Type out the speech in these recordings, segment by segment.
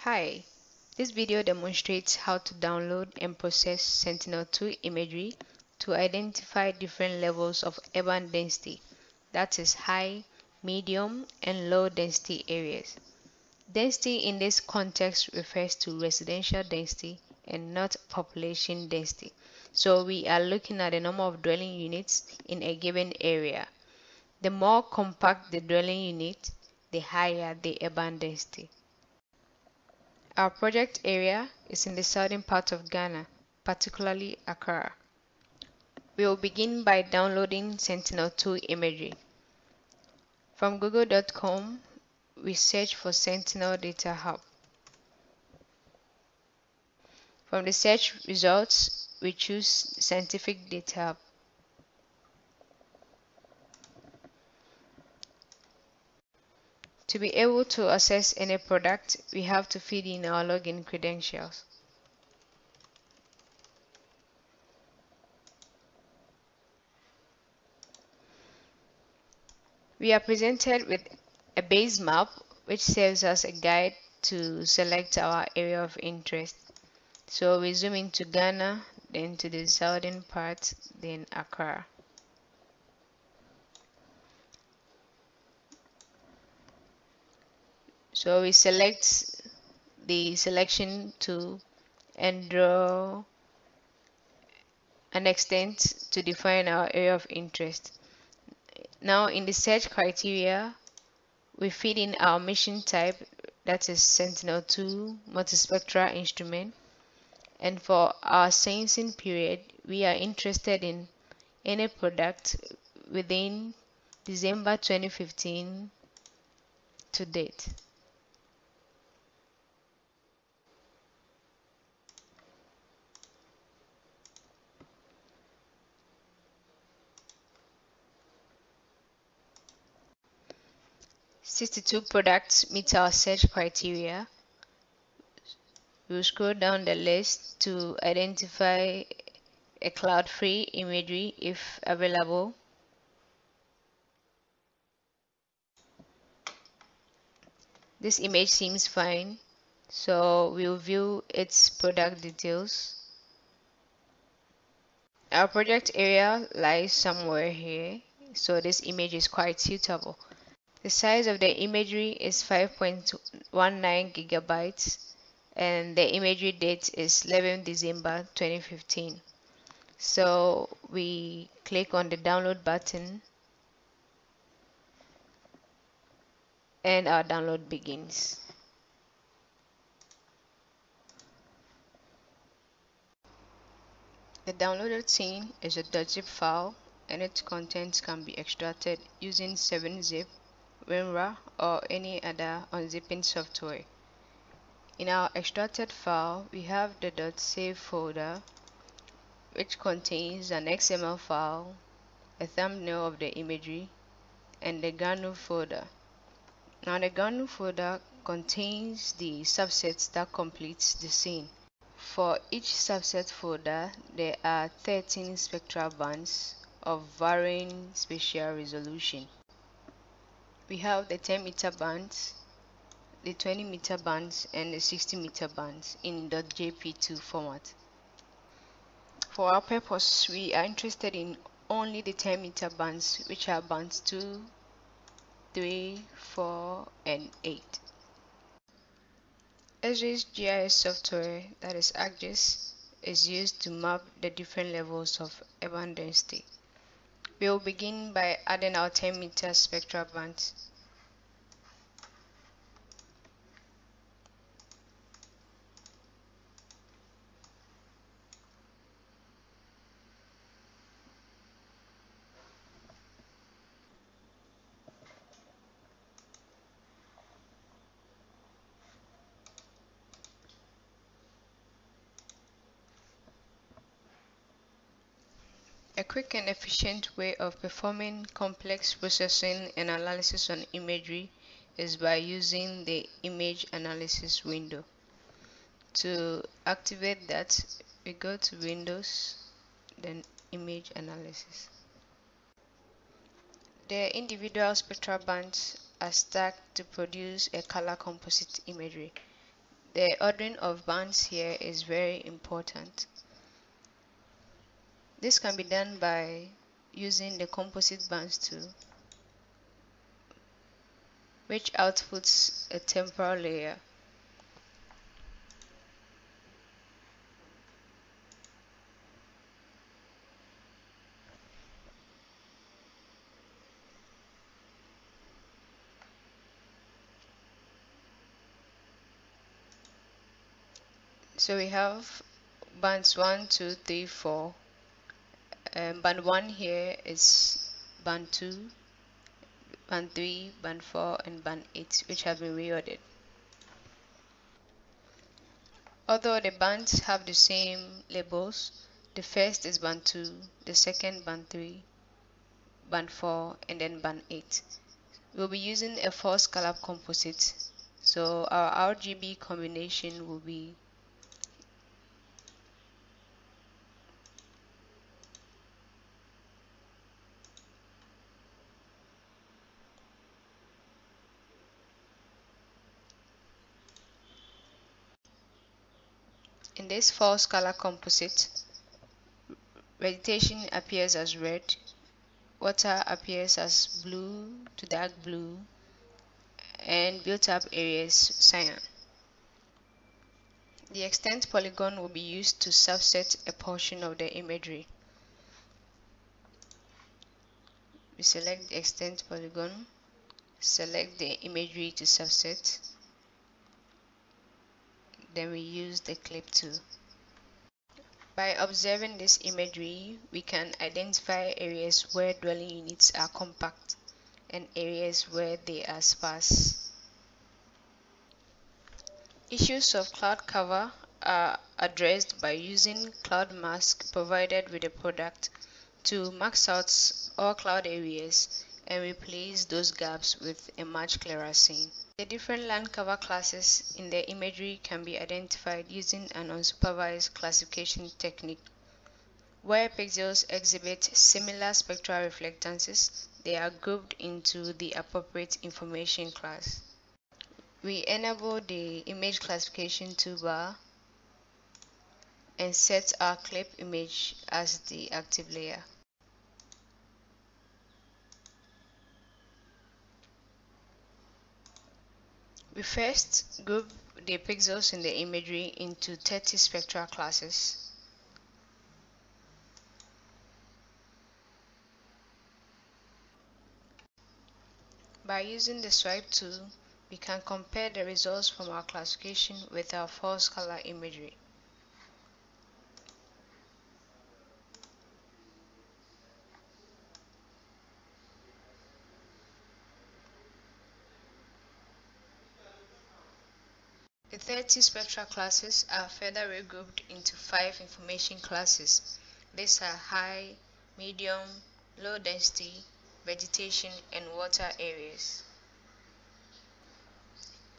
Hi, this video demonstrates how to download and process Sentinel-2 imagery to identify different levels of urban density, that is high, medium, and low density areas. Density in this context refers to residential density and not population density. So we are looking at the number of dwelling units in a given area. The more compact the dwelling unit, the higher the urban density. Our project area is in the southern part of Ghana, particularly Accra. We will begin by downloading Sentinel-2 imagery. From google.com, we search for Sentinel Data Hub. From the search results, we choose Scientific Data Hub. To be able to access any product, we have to feed in our login credentials. We are presented with a base map which serves as a guide to select our area of interest. So we zoom into Ghana, then to the southern part, then Accra. So we select the selection tool and draw an extent to define our area of interest. Now in the search criteria, we feed in our mission type, that is Sentinel-2 multispectral instrument. And for our sensing period, we are interested in any product within December 2015 to date. "62 products meet our search criteria." We'll scroll down the list to identify a cloud-free imagery if available. This image seems fine, so we'll view its product details. Our project area lies somewhere here, so this image is quite suitable. The size of the imagery is 5.19 gigabytes and the imagery date is 11 December 2015. So we click on the download button and our download begins. The downloaded scene is a .zip file and its contents can be extracted using 7-zip, WinRAR, or any other unzipping software. In our extracted file, we have the .save folder, which contains an XML file, a thumbnail of the imagery, and the GRANU folder. Now the GRANU folder contains the subsets that completes the scene. For each subset folder, there are 13 spectral bands of varying spatial resolution. We have the 10-meter bands, the 20-meter bands, and the 60-meter bands in .jp2 format. For our purpose, we are interested in only the 10-meter bands, which are bands 2, 3, 4, and 8. SGIS GIS software, that is ArcGIS, is used to map the different levels of urban density. We will begin by adding our 10-meter spectral bands. A quick and efficient way of performing complex processing and analysis on imagery is by using the image analysis window. To activate that, we go to Windows, then Image Analysis. The individual spectral bands are stacked to produce a color composite imagery. The ordering of bands here is very important. This can be done by using the composite bands tool, which outputs a temporal layer. So we have bands 1, 2, 3, 4. Band 1 here is band 2, band 3, band 4, and band 8, which have been reordered. Although the bands have the same labels, the first is band 2, the second band 3, band 4, and then band 8. We'll be using a 4-scallop composite, so our RGB combination will be in this 4-scallop composite. Vegetation appears as red, water appears as blue to dark blue, and built-up areas cyan. The extent polygon will be used to subset a portion of the imagery. We select the extent polygon, select the imagery to subset, then we use the clip tool. By observing this imagery, we can identify areas where dwelling units are compact and areas where they are sparse. Issues of cloud cover are addressed by using cloud mask provided with the product to max out all cloud areas and replace those gaps with a much clearer scene. The different land cover classes in the imagery can be identified using an unsupervised classification technique. Where pixels exhibit similar spectral reflectances, they are grouped into the appropriate information class. We enable the image classification toolbar and set our clip image as the active layer. We first group the pixels in the imagery into 30 spectral classes. By using the swipe tool, we can compare the results from our classification with our 4-scala imagery. The 30 spectral classes are further regrouped into 5 information classes. These are high, medium, low density, vegetation, and water areas.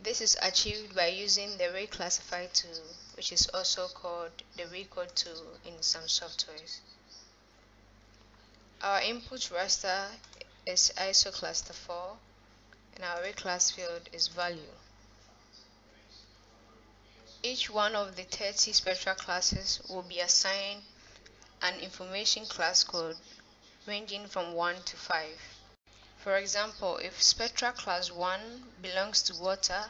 This is achieved by using the reclassify tool, which is also called the recode tool in some softwares. Our input raster is ISO cluster 4 and our reclass field is value. Each one of the 30 spectral classes will be assigned an information class code ranging from 1 to 5. For example, if spectral class 1 belongs to water,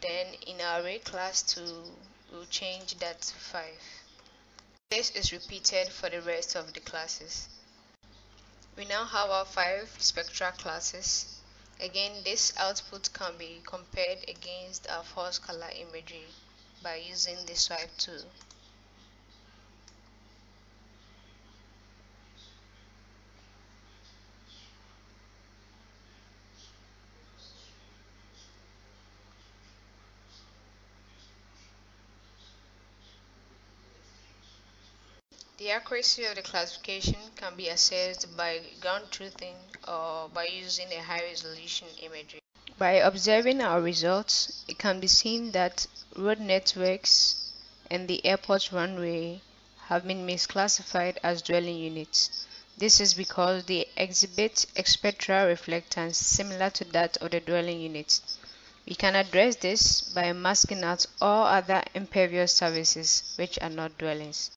then in our array class 2 we'll change that to 5. This is repeated for the rest of the classes. We now have our 5 spectral classes. Again, this output can be compared against our 4-scala imagery by using the swipe tool. The accuracy of the classification can be assessed by ground truthing or by using a high-resolution imagery. By observing our results, it can be seen that road networks and the airport runway have been misclassified as dwelling units. This is because they exhibit a spectral reflectance similar to that of the dwelling units. We can address this by masking out all other impervious surfaces which are not dwellings.